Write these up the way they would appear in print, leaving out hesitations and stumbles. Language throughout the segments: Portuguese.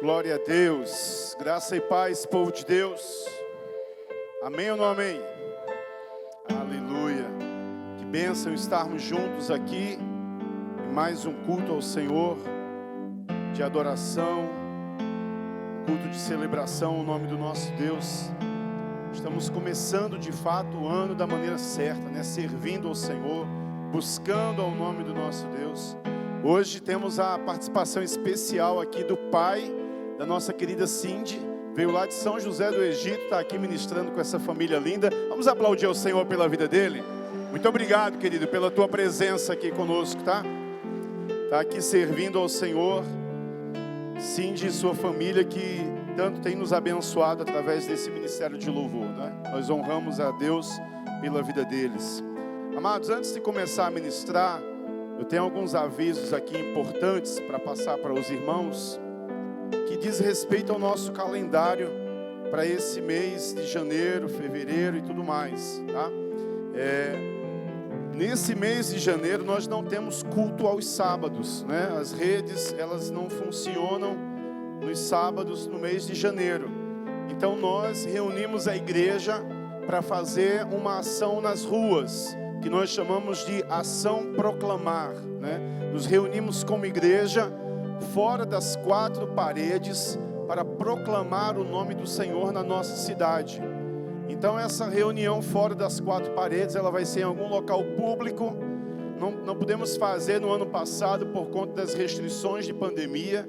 Glória a Deus, graça e paz, povo de Deus, amém ou não amém? Aleluia, que bênção estarmos juntos aqui, em mais um culto ao Senhor, de adoração, culto de celebração ao nome do nosso Deus. Estamos começando de fato o ano da maneira certa, né? Servindo ao Senhor, buscando ao nome do nosso Deus. Hoje temos a participação especial aqui do pai da nossa querida Cindy, veio lá de São José do Egito, está aqui ministrando com essa família linda. Vamos aplaudir ao Senhor pela vida dele. Muito obrigado, querido, pela tua presença aqui conosco, tá? Está aqui servindo ao Senhor. Cindy e sua família que tanto tem nos abençoado através desse ministério de louvor, né? Nós honramos a Deus pela vida deles. Amados, antes de começar a ministrar, eu tenho alguns avisos aqui importantes para passar para os irmãos, que diz respeito ao nosso calendário para esse mês de janeiro, fevereiro e tudo mais, tá? Nesse mês de janeiro nós não temos culto aos sábados, né? As redes, elas não funcionam nos sábados no mês de janeiro. Então nós reunimos a igreja para fazer uma ação nas ruas, que nós chamamos de ação proclamar, né? Nos reunimos como igreja fora das quatro paredes para proclamar o nome do Senhor na nossa cidade. Então essa reunião fora das quatro paredes, ela vai ser em algum local público. Não pudemos fazer no ano passado por conta das restrições de pandemia,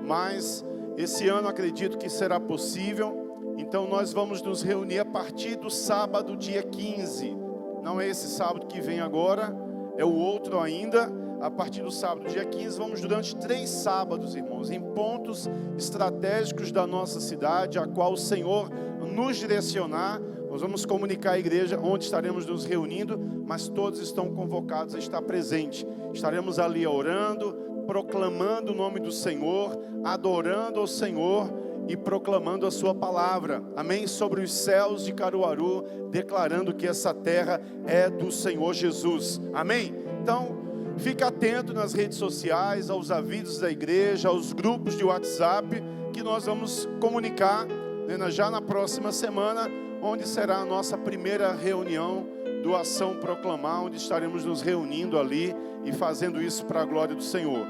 mas esse ano acredito que será possível. Então nós vamos nos reunir a partir do sábado, dia 15. Não é esse sábado que vem agora, é o outro ainda. A partir do sábado, dia 15, vamos durante 3 sábados, irmãos, em pontos estratégicos da nossa cidade, a qual o Senhor nos direcionar. Nós vamos comunicar à igreja onde estaremos nos reunindo, mas todos estão convocados a estar presente. Estaremos ali orando, proclamando o nome do Senhor, adorando ao Senhor e proclamando a sua palavra, amém? Sobre os céus de Caruaru, declarando que essa terra é do Senhor Jesus, amém? Então, fica atento nas redes sociais, aos avisos da igreja, aos grupos de WhatsApp, que nós vamos comunicar, né, já na próxima semana, onde será a nossa primeira reunião do Ação Proclamar, onde estaremos nos reunindo ali e fazendo isso para a glória do Senhor.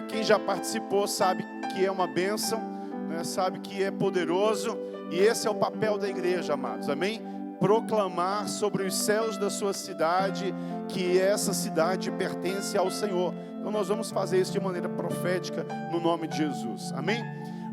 Quem já participou sabe que é uma bênção, né, sabe que é poderoso, e esse é o papel da igreja, amados, amém? Proclamar sobre os céus da sua cidade que essa cidade pertence ao Senhor. Então nós vamos fazer isso de maneira profética no nome de Jesus, amém?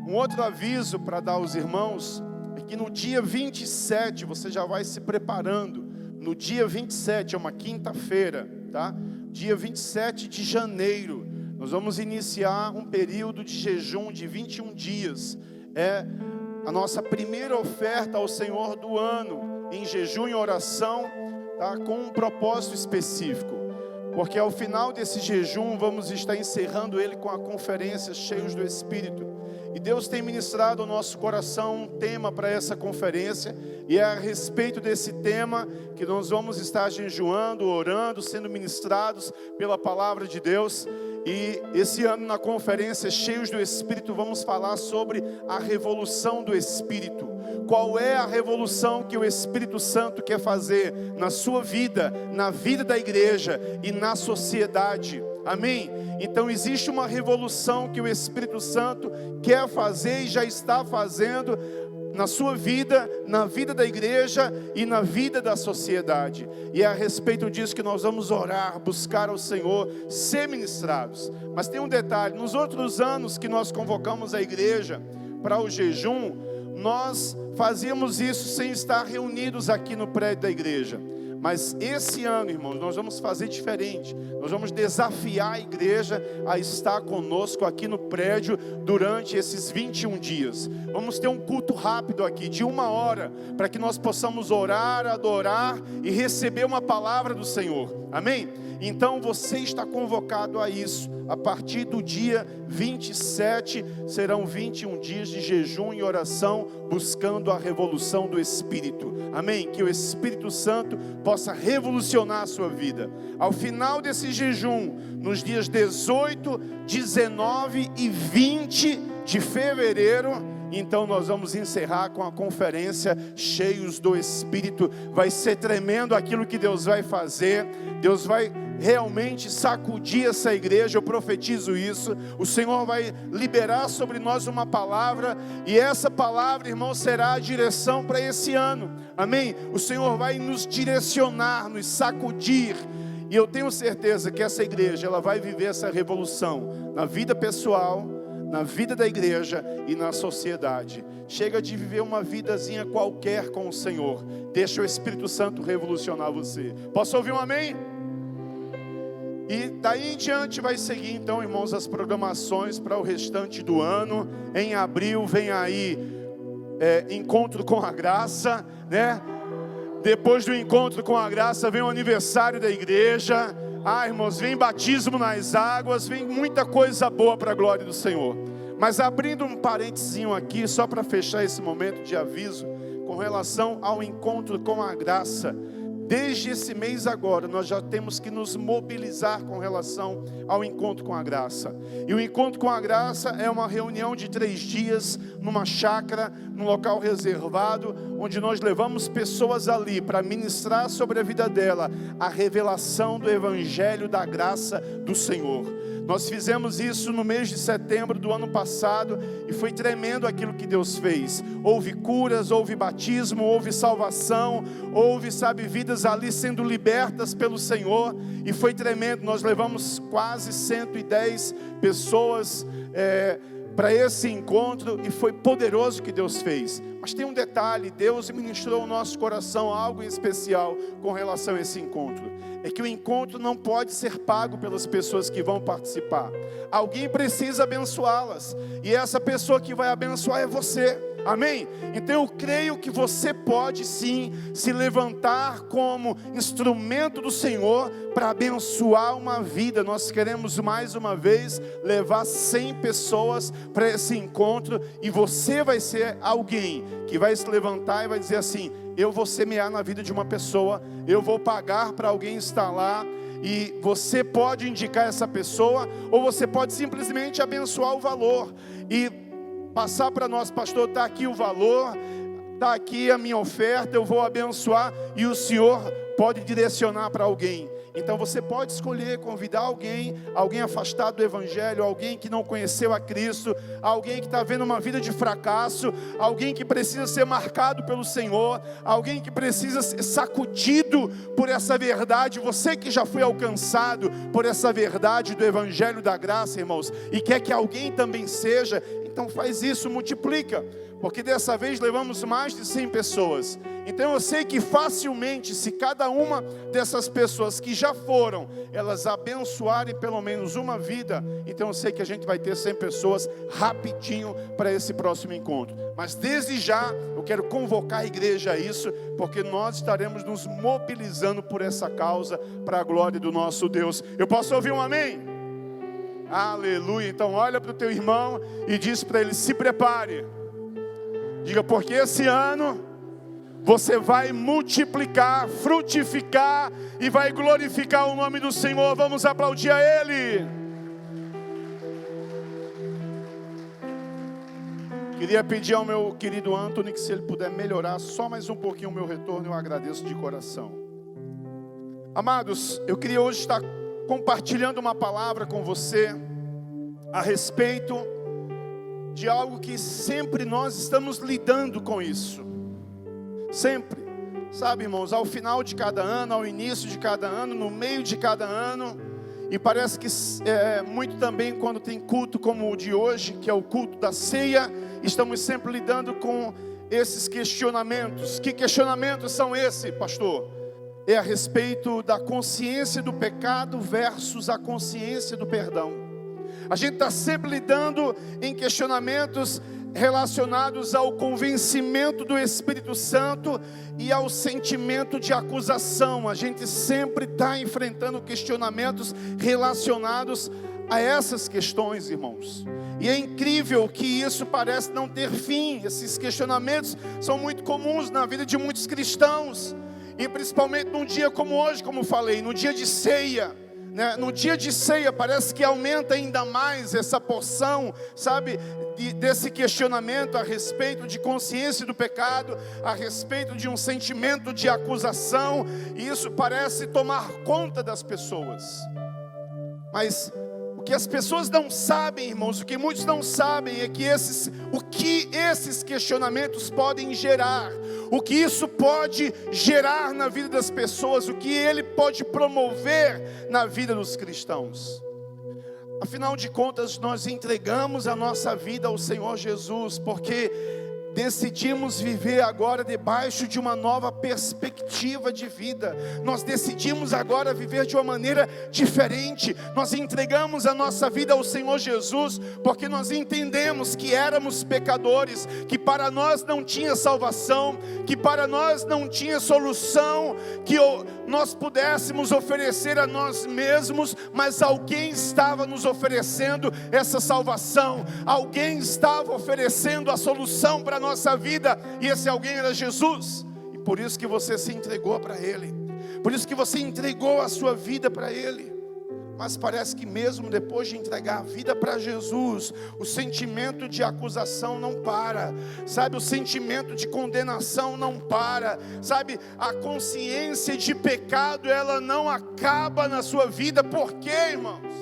Um outro aviso para dar aos irmãos é que no dia 27, você já vai se preparando. No dia 27, é uma quinta-feira, tá? Dia 27 de janeiro, nós vamos iniciar um período de jejum de 21 dias. É a nossa primeira oferta ao Senhor do ano, em jejum e oração, tá? Com um propósito específico, porque ao final desse jejum vamos estar encerrando ele com a conferência Cheios do Espírito, e Deus tem ministrado ao nosso coração um tema para essa conferência, e é a respeito desse tema que nós vamos estar jejuando, orando, sendo ministrados pela palavra de Deus. E esse ano na conferência Cheios do Espírito vamos falar sobre a revolução do Espírito. Qual é a revolução que o Espírito Santo quer fazer na sua vida, na vida da igreja e na sociedade, amém? Então existe uma revolução que o Espírito Santo quer fazer e já está fazendo na sua vida, na vida da igreja e na vida da sociedade. E é a respeito disso que nós vamos orar, buscar ao Senhor, ser ministrados. Mas tem um detalhe: nos outros anos que nós convocamos a igreja para o jejum, nós fazíamos isso sem estar reunidos aqui no prédio da igreja. Mas esse ano, irmãos, nós vamos fazer diferente. Nós vamos desafiar a igreja a estar conosco aqui no prédio durante esses 21 dias. Vamos ter um culto rápido aqui, de 1 hora, para que nós possamos orar, adorar e receber uma palavra do Senhor, amém? Então você está convocado a isso. A partir do dia 27, serão 21 dias de jejum e oração, buscando a revolução do Espírito. Amém? Que o Espírito Santo possa revolucionar a sua vida. Ao final desse jejum, nos dias 18, 19 e 20 de fevereiro, então nós vamos encerrar com a conferência Cheios do Espírito. Vai ser tremendo aquilo que Deus vai fazer. Deus vai realmente sacudir essa igreja, eu profetizo isso. O Senhor vai liberar sobre nós uma palavra, e essa palavra, irmão, será a direção para esse ano. Amém? O Senhor vai nos direcionar, nos sacudir. E eu tenho certeza que essa igreja, ela vai viver essa revolução na vida pessoal, na vida da igreja e na sociedade. Chega de viver uma vidazinha qualquer com o Senhor. Deixa o Espírito Santo revolucionar você. Posso ouvir um amém? E daí em diante vai seguir então, irmãos, as programações para o restante do ano. Em abril vem aí Encontro com a Graça, né? Depois do Encontro com a Graça vem o aniversário da igreja. Irmãos, vem batismo nas águas, vem muita coisa boa para a glória do Senhor. Mas abrindo um parentezinho aqui, só para fechar esse momento de aviso, com relação ao Encontro com a Graça. Desde esse mês agora, nós já temos que nos mobilizar com relação ao Encontro com a Graça. E o Encontro com a Graça é uma reunião de 3 dias, numa chácara, num local reservado, onde nós levamos pessoas ali para ministrar sobre a vida dela a revelação do Evangelho da graça do Senhor. Nós fizemos isso no mês de setembro do ano passado e foi tremendo aquilo que Deus fez. Houve curas, houve batismo, houve salvação, houve, vidas ali sendo libertas pelo Senhor, e foi tremendo. Nós levamos quase 110 pessoas para esse encontro, e foi poderoso o que Deus fez. Mas tem um detalhe: Deus ministrou ao nosso coração algo em especial com relação a esse encontro. É que o encontro não pode ser pago pelas pessoas que vão participar. Alguém precisa abençoá-las, e essa pessoa que vai abençoar é você. Amém? Então eu creio que você pode sim se levantar como instrumento do Senhor para abençoar uma vida. Nós queremos mais uma vez levar 100 pessoas para esse encontro, e você vai ser alguém que vai se levantar e vai dizer assim: eu vou semear na vida de uma pessoa, eu vou pagar para alguém estar lá. E você pode indicar essa pessoa, ou você pode simplesmente abençoar o valor e passar para nós: pastor, está aqui o valor, está aqui a minha oferta, eu vou abençoar, e o senhor pode direcionar para alguém. Então você pode escolher convidar alguém afastado do Evangelho, alguém que não conheceu a Cristo, alguém que está vendo uma vida de fracasso, alguém que precisa ser marcado pelo Senhor, alguém que precisa ser sacudido por essa verdade. Você que já foi alcançado por essa verdade do Evangelho da graça, irmãos, e quer que alguém também seja, então faz isso, multiplica, porque dessa vez levamos mais de 100 pessoas. Então eu sei que facilmente, se cada uma dessas pessoas que já foram, elas abençoarem pelo menos uma vida, então eu sei que a gente vai ter 100 pessoas rapidinho para esse próximo encontro. Mas desde já eu quero convocar a igreja a isso, porque nós estaremos nos mobilizando por essa causa, para a glória do nosso Deus. Eu posso ouvir um amém? Aleluia. Então olha para o teu irmão e diz para ele: se prepare. Diga: porque esse ano você vai multiplicar, frutificar e vai glorificar o nome do Senhor. Vamos aplaudir a Ele. Queria pedir ao meu querido Anthony que, se ele puder melhorar só mais um pouquinho o meu retorno, eu agradeço de coração. Amados, eu queria hoje estar compartilhando uma palavra com você a respeito de algo que sempre nós estamos lidando com isso. Sempre, irmãos, ao final de cada ano, ao início de cada ano, no meio de cada ano, e parece que muito também quando tem culto como o de hoje, que é o culto da ceia, estamos sempre lidando com esses questionamentos. Que questionamentos são esses, pastor? É a respeito da consciência do pecado versus a consciência do perdão. A gente está sempre lidando em questionamentos relacionados ao convencimento do Espírito Santo e ao sentimento de acusação. A gente sempre está enfrentando questionamentos relacionados a essas questões, irmãos. E é incrível que isso parece não ter fim. Esses questionamentos são muito comuns na vida de muitos cristãos. E principalmente num dia como hoje, como falei, no dia de ceia. No dia de ceia parece que aumenta ainda mais essa porção, sabe, desse questionamento a respeito de consciência do pecado, a respeito de um sentimento de acusação, e isso parece tomar conta das pessoas. Mas o que as pessoas não sabem, irmãos, o que muitos não sabem é que o que esses questionamentos podem gerar, o que isso pode gerar na vida das pessoas, o que ele pode promover na vida dos cristãos. Afinal de contas, nós entregamos a nossa vida ao Senhor Jesus, porque decidimos viver agora debaixo de uma nova perspectiva de vida. Nós decidimos agora viver de uma maneira diferente. Nós entregamos a nossa vida ao Senhor Jesus, porque nós entendemos que éramos pecadores, que para nós não tinha salvação, que para nós não tinha solução, que nós pudéssemos oferecer a nós mesmos, mas alguém estava nos oferecendo essa salvação, alguém estava oferecendo a solução para a nossa vida, e esse alguém era Jesus. E por isso que você se entregou para Ele, por isso que você entregou a sua vida para Ele. Mas parece que mesmo depois de entregar a vida para Jesus, o sentimento de acusação não para, sabe, o sentimento de condenação não para, sabe, a consciência de pecado, ela não acaba na sua vida. Por quê, irmãos?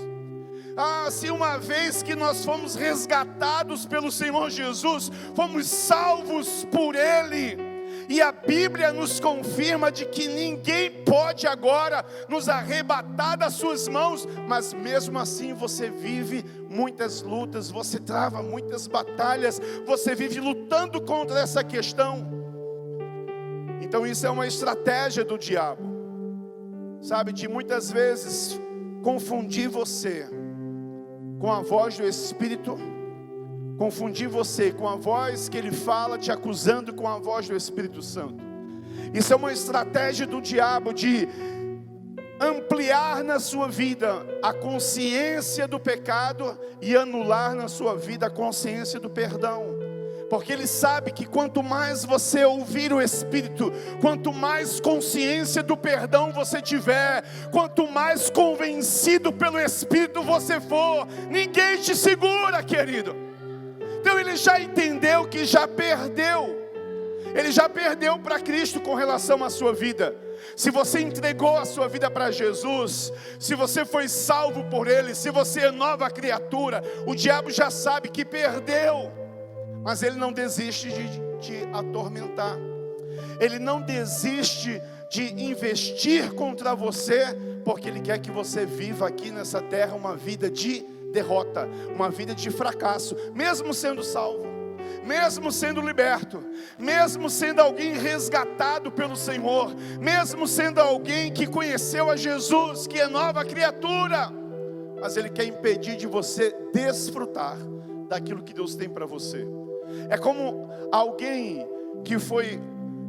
Se uma vez que nós fomos resgatados pelo Senhor Jesus, fomos salvos por Ele, e a Bíblia nos confirma de que ninguém pode agora nos arrebatar das suas mãos, mas mesmo assim você vive muitas lutas, você trava muitas batalhas, você vive lutando contra essa questão. Então isso é uma estratégia do diabo, sabe, de muitas vezes confundir você com a voz do Espírito, confundir você com a voz que ele fala te acusando com a voz do Espírito Santo. Isso é uma estratégia do diabo de ampliar na sua vida a consciência do pecado e anular na sua vida a consciência do perdão. Porque ele sabe que quanto mais você ouvir o Espírito, quanto mais consciência do perdão você tiver, quanto mais convencido pelo Espírito você for, ninguém te segura, querido. Então ele já entendeu que já perdeu. Ele já perdeu para Cristo com relação à sua vida. Se você entregou a sua vida para Jesus, se você foi salvo por Ele, se você é nova criatura, o diabo já sabe que perdeu. Mas ele não desiste de te atormentar. Ele não desiste de investir contra você, porque ele quer que você viva aqui nessa terra uma vida de derrota, uma vida de fracasso, mesmo sendo salvo, mesmo sendo liberto, mesmo sendo alguém resgatado pelo Senhor, mesmo sendo alguém que conheceu a Jesus, que é nova criatura. Mas ele quer impedir de você desfrutar daquilo que Deus tem para você. É como alguém que foi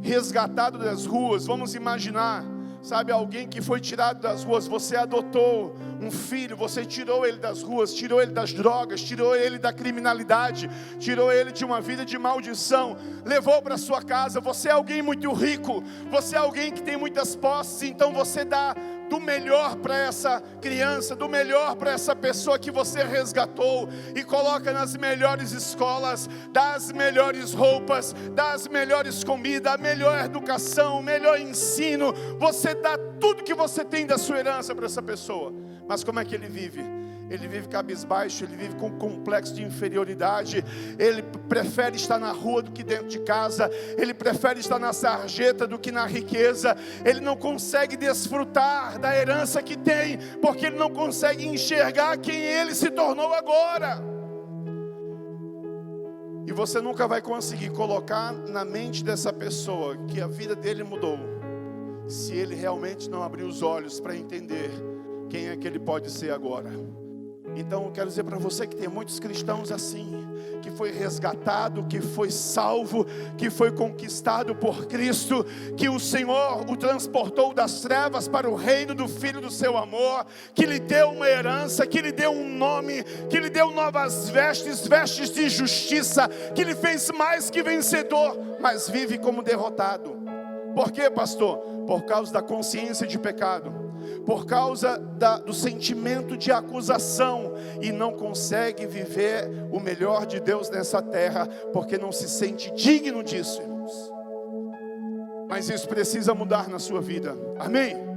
resgatado das ruas. Vamos imaginar, sabe, alguém que foi tirado das ruas. Você adotou um filho, você tirou ele das ruas, tirou ele das drogas, tirou ele da criminalidade, tirou ele de uma vida de maldição, levou para sua casa. Você é alguém muito rico, você é alguém que tem muitas posses, então você dá do melhor para essa criança, do melhor para essa pessoa que você resgatou, e coloca nas melhores escolas, dá as melhores roupas, dá as melhores comidas, a melhor educação, o melhor ensino. Você dá tudo que você tem da sua herança para essa pessoa. Mas como é que ele vive? Ele vive cabisbaixo, ele vive com complexo de inferioridade. Ele prefere estar na rua do que dentro de casa. Ele prefere estar na sarjeta do que na riqueza. Ele não consegue desfrutar da herança que tem, porque ele não consegue enxergar quem ele se tornou agora. E você nunca vai conseguir colocar na mente dessa pessoa que a vida dele mudou, se ele realmente não abrir os olhos para entender quem é que ele pode ser agora. Então eu quero dizer para você que tem muitos cristãos assim, que foi resgatado, que foi salvo, que foi conquistado por Cristo, que o Senhor o transportou das trevas para o reino do Filho do seu amor, que lhe deu uma herança, que lhe deu um nome, que lhe deu novas vestes, vestes de justiça, que lhe fez mais que vencedor, mas vive como derrotado. Por quê, pastor? Por causa da consciência de pecado, por causa do sentimento de acusação, e não consegue viver o melhor de Deus nessa terra, porque não se sente digno disso, irmãos. Mas isso precisa mudar na sua vida, amém?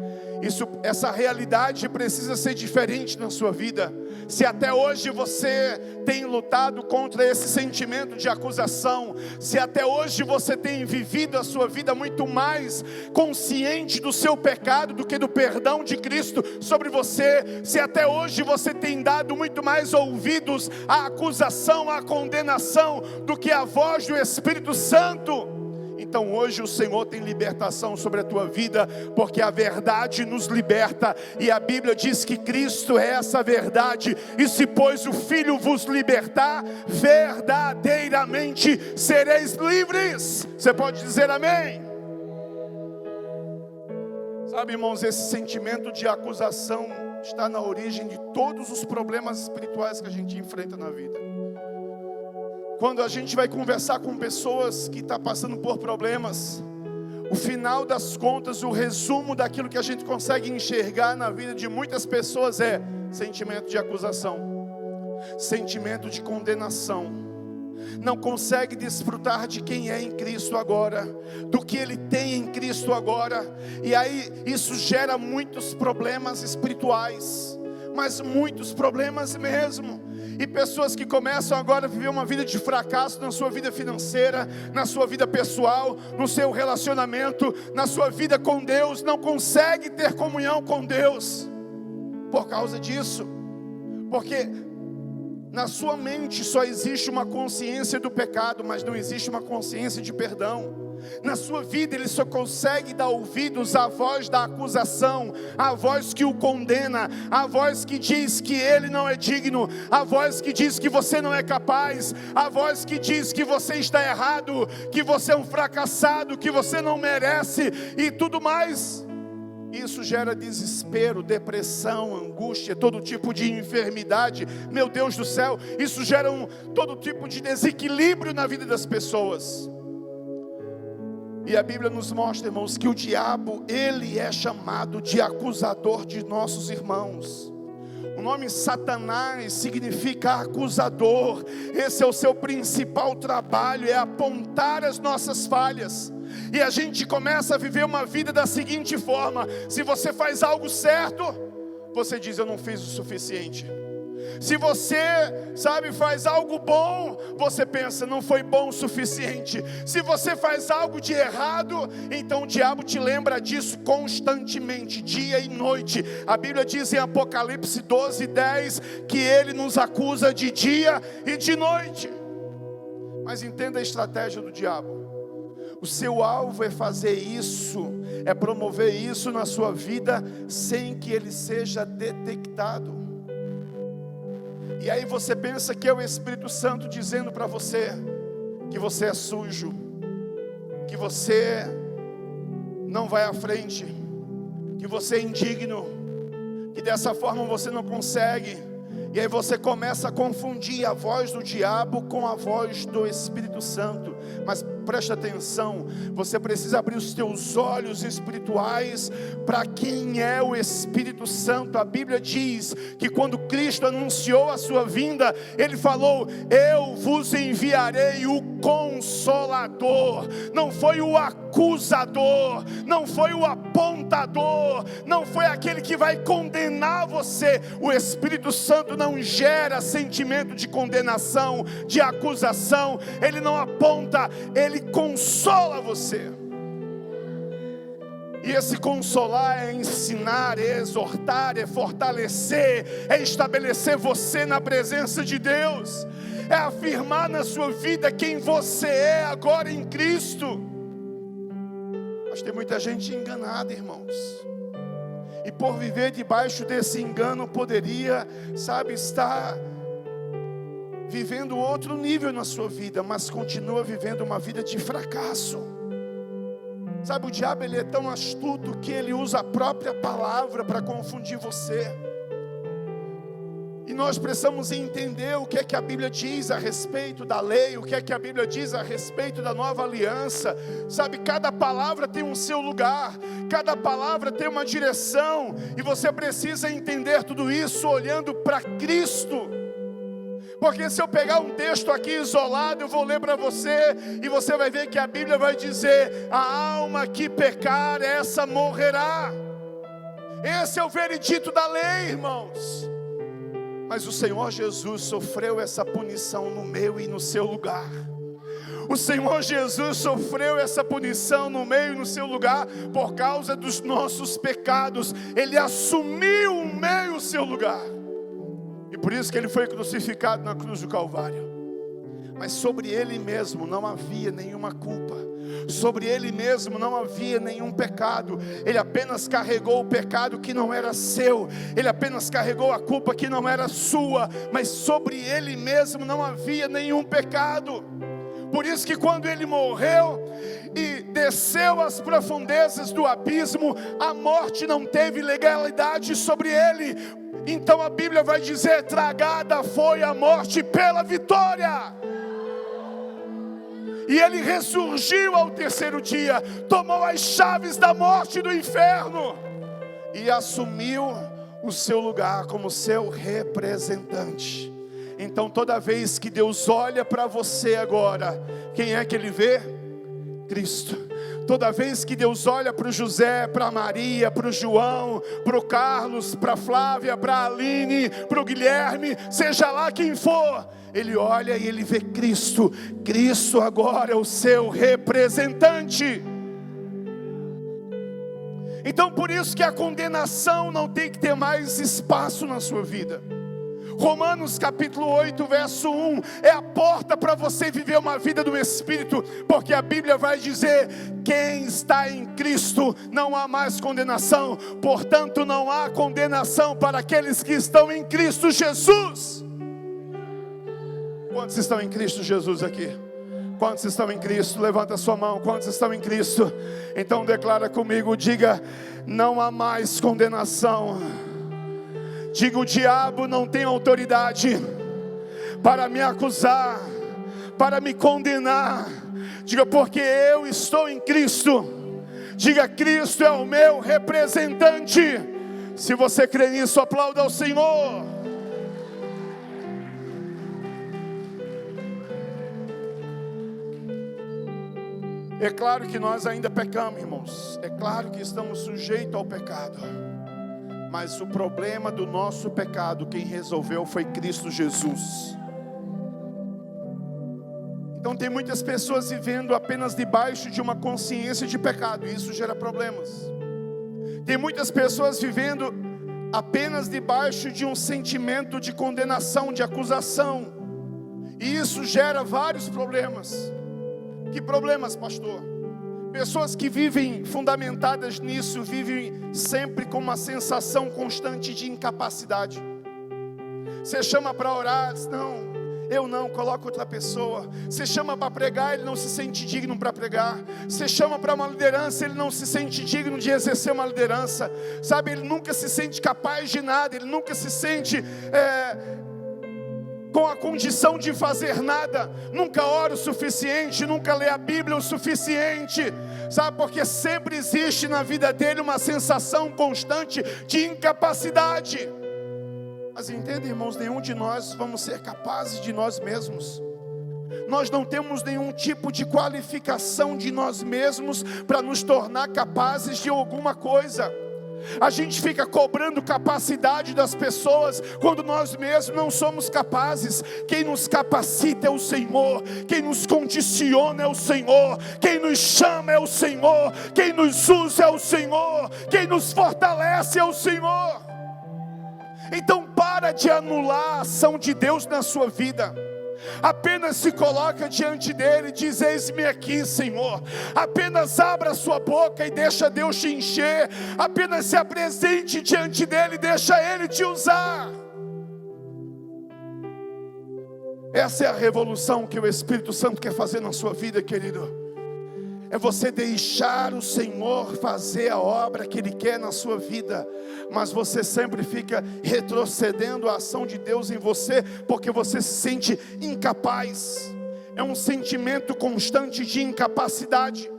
Essa realidade precisa ser diferente na sua vida. Se até hoje você tem lutado contra esse sentimento de acusação, se até hoje você tem vivido a sua vida muito mais consciente do seu pecado do que do perdão de Cristo sobre você, se até hoje você tem dado muito mais ouvidos à acusação, à condenação, do que à voz do Espírito Santo, então hoje o Senhor tem libertação sobre a tua vida, porque a verdade nos liberta, e a Bíblia diz que Cristo é essa verdade, e se pois o Filho vos libertar, verdadeiramente sereis livres. Você pode dizer amém? Sabe, irmãos, esse sentimento de acusação está na origem de todos os problemas espirituais que a gente enfrenta na vida. Quando a gente vai conversar com pessoas que estão passando por problemas, o final das contas, o resumo daquilo que a gente consegue enxergar na vida de muitas pessoas é sentimento de acusação, sentimento de condenação. Não consegue desfrutar de quem é em Cristo agora, do que ele tem em Cristo agora. E aí isso gera muitos problemas espirituais, mas muitos problemas mesmo. E pessoas que começam agora a viver uma vida de fracasso na sua vida financeira, na sua vida pessoal, no seu relacionamento, na sua vida com Deus, não conseguem ter comunhão com Deus por causa disso, porque na sua mente só existe uma consciência do pecado, mas não existe uma consciência de perdão. Na sua vida ele só consegue dar ouvidos à voz da acusação, à voz que o condena, à voz que diz que ele não é digno, à voz que diz que você não é capaz, à voz que diz que você está errado, que você é um fracassado, que você não merece e tudo mais. Isso gera desespero, depressão, angústia, todo tipo de enfermidade. Meu Deus do céu, isso gera todo tipo de desequilíbrio na vida das pessoas. E a Bíblia nos mostra, irmãos, que o diabo, ele é chamado de acusador de nossos irmãos. O nome Satanás significa acusador. Esse é o seu principal trabalho, é apontar as nossas falhas. E a gente começa a viver uma vida da seguinte forma: se você faz algo certo, você diz, eu não fiz o suficiente. Se você, faz algo bom, você pensa, não foi bom o suficiente. Se você faz algo de errado, então o diabo te lembra disso constantemente, dia e noite. A Bíblia diz em Apocalipse 12:10 que ele nos acusa de dia e de noite. Mas entenda a estratégia do diabo. O seu alvo é fazer isso, é promover isso na sua vida sem que ele seja detectado. E aí você pensa que é o Espírito Santo dizendo para você que você é sujo, que você não vai à frente, que você é indigno, que dessa forma você não consegue. E aí você começa a confundir a voz do diabo com a voz do Espírito Santo. Mas preste atenção, você precisa abrir os teus olhos espirituais para quem é o Espírito Santo. A Bíblia diz que quando Cristo anunciou a sua vinda, Ele falou, eu vos enviarei o Consolador. Não foi o acusador, não foi o apontador, não foi aquele que vai condenar você. O Espírito Santo não gera sentimento de condenação, de acusação. Ele não aponta, Ele consola você. E esse consolar é ensinar, é exortar, é fortalecer, é estabelecer você na presença de Deus, é afirmar na sua vida quem você é agora em Cristo. Mas tem muita gente enganada, irmãos. e por viver debaixo desse engano poderia, sabe, estar vivendo outro nível na sua vida, mas continua vivendo uma vida de fracasso. Sabe, o diabo ele é tão astuto que ele usa a própria palavra para confundir você. E nós precisamos entender o que é que a Bíblia diz a respeito da lei, o que é que a Bíblia diz a respeito da nova aliança. Sabe, cada palavra tem um seu lugar, cada palavra tem uma direção, e você precisa entender tudo isso olhando para Cristo. Porque se eu pegar um texto aqui isolado, eu vou ler para você, e você vai ver que a Bíblia vai dizer: a alma que pecar, essa morrerá. Esse é o veredito da lei, irmãos. Mas o Senhor Jesus sofreu essa punição no meu e no seu lugar. O Senhor Jesus sofreu essa punição no meu e no seu lugar por causa dos nossos pecados. Ele assumiu o meu e o seu lugar. E por isso que ele foi crucificado na cruz do Calvário. Mas sobre ele mesmo não havia nenhuma culpa. Sobre ele mesmo não havia nenhum pecado. Ele apenas carregou o pecado que não era seu. Ele apenas carregou a culpa que não era sua. Mas sobre ele mesmo não havia nenhum pecado. Por isso que quando ele morreu e desceu às profundezas do abismo, a morte não teve legalidade sobre ele. Então a Bíblia vai dizer: tragada foi a morte pela vitória. E ele ressurgiu ao terceiro dia, tomou as chaves da morte e do inferno, e assumiu o seu lugar como seu representante. Então toda vez que Deus olha para você agora, quem é que Ele vê? Cristo. Toda vez que Deus olha para o José, para a Maria, para o João, para o Carlos, para a Flávia, para a Aline, para o Guilherme, seja lá quem for, Ele olha e Ele vê Cristo. Cristo agora é o seu representante. Então por isso que a condenação não tem que ter mais espaço na sua vida. Romanos capítulo 8, verso 1, é a porta para você viver uma vida do Espírito, porque a Bíblia vai dizer: quem está em Cristo não há mais condenação, portanto não há condenação para aqueles que estão em Cristo Jesus. Quantos estão em Cristo Jesus aqui? Quantos estão em Cristo? Levanta a sua mão. Quantos estão em Cristo? Então declara comigo, diga: não há mais condenação. Diga: o diabo não tem autoridade para me acusar, para me condenar. Diga: porque eu estou em Cristo. Diga: Cristo é o meu representante. Se você crê nisso, aplauda ao Senhor. É claro que nós ainda pecamos, irmãos. É claro que estamos sujeitos ao pecado. Mas o problema do nosso pecado, quem resolveu foi Cristo Jesus. Então tem muitas pessoas vivendo apenas debaixo de uma consciência de pecado, e isso gera problemas. Tem muitas pessoas vivendo apenas debaixo de um sentimento de condenação, de acusação, e isso gera vários problemas. Que problemas, pastor? Pessoas que vivem fundamentadas nisso, vivem sempre com uma sensação constante de incapacidade. Você chama para orar, diz: não, eu não, coloca outra pessoa. Você chama para pregar, ele não se sente digno para pregar. Você chama para uma liderança, ele não se sente digno de exercer uma liderança. Sabe, ele nunca se sente capaz de nada, ele nunca se sente com a condição de fazer nada. Nunca ora o suficiente, nunca lê a Bíblia o suficiente. Sabe, porque sempre existe na vida dele uma sensação constante de incapacidade. Mas entende, irmãos, nenhum de nós vamos ser capazes de nós mesmos. Nós não temos nenhum tipo de qualificação de nós mesmos para nos tornar capazes de alguma coisa. A gente fica cobrando capacidade das pessoas, quando nós mesmos não somos capazes. Quem nos capacita é o Senhor, quem nos condiciona é o Senhor, quem nos chama é o Senhor, quem nos usa é o Senhor, quem nos fortalece é o Senhor. Então para de anular a ação de Deus na sua vida. Apenas se coloca diante dele e diz: eis-me aqui, Senhor. Apenas abra a sua boca e deixa Deus te encher. Apenas se apresente diante dele e deixa ele te usar. Essa é a revolução que o Espírito Santo quer fazer na sua vida, querido. É você deixar o Senhor fazer a obra que Ele quer na sua vida, mas você sempre fica retrocedendo a ação de Deus em você, porque você se sente incapaz. É um sentimento constante de incapacidade.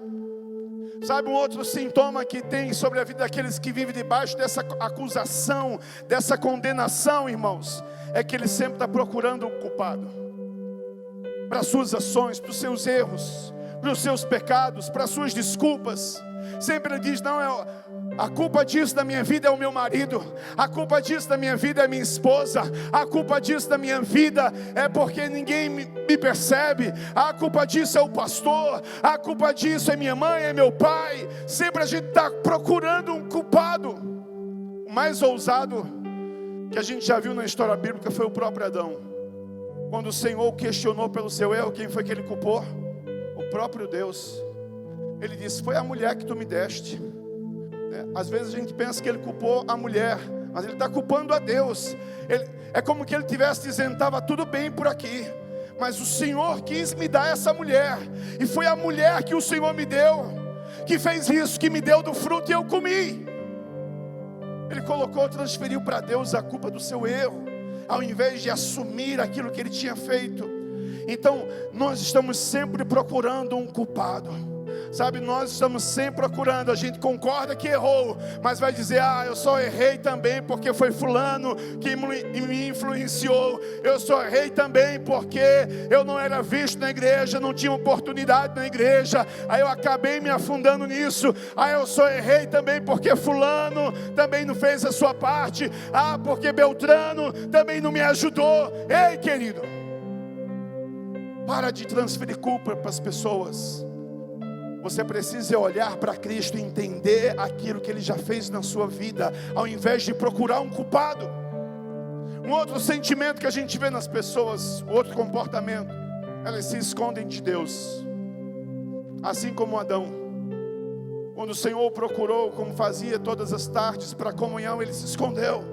Sabe um outro sintoma que tem sobre a vida daqueles que vivem debaixo dessa acusação, dessa condenação, irmãos? É que ele sempre está procurando um culpado para as suas ações, para os seus erros, para os seus pecados, para as suas desculpas. Sempre ele diz: não, a culpa disso da minha vida é o meu marido, a culpa disso da minha vida é minha esposa, a culpa disso da minha vida é porque ninguém me percebe, a culpa disso é o pastor, a culpa disso é minha mãe, é meu pai. Sempre a gente está procurando um culpado. O mais ousado que a gente já viu na história bíblica foi o próprio Adão. Quando o Senhor o questionou pelo seu erro, quem foi que ele culpou? O próprio Deus. Ele disse: foi a mulher que tu me deste. Às vezes a gente pensa que ele culpou a mulher, mas ele está culpando a Deus. É como que ele estivesse dizendo: estava tudo bem por aqui, mas o Senhor quis me dar essa mulher, e foi a mulher que o Senhor me deu, que fez isso, que me deu do fruto e eu comi. Ele transferiu para Deus a culpa do seu erro, ao invés de assumir aquilo que ele tinha feito. Então nós estamos sempre procurando um culpado. Sabe, nós estamos sempre procurando. A gente concorda que errou, mas vai dizer: eu só errei também porque foi fulano que me influenciou. Eu só errei também porque eu não era visto na igreja, não tinha oportunidade na igreja, aí eu acabei me afundando nisso. Eu só errei também porque fulano também não fez a sua parte. Porque Beltrano também não me ajudou. Ei, querido, para de transferir culpa para as pessoas. Você precisa olhar para Cristo e entender aquilo que Ele já fez na sua vida, ao invés de procurar um culpado. Um outro sentimento que a gente vê nas pessoas, outro comportamento, elas se escondem de Deus. Assim como Adão, quando o Senhor o procurou, como fazia todas as tardes para a comunhão, ele se escondeu.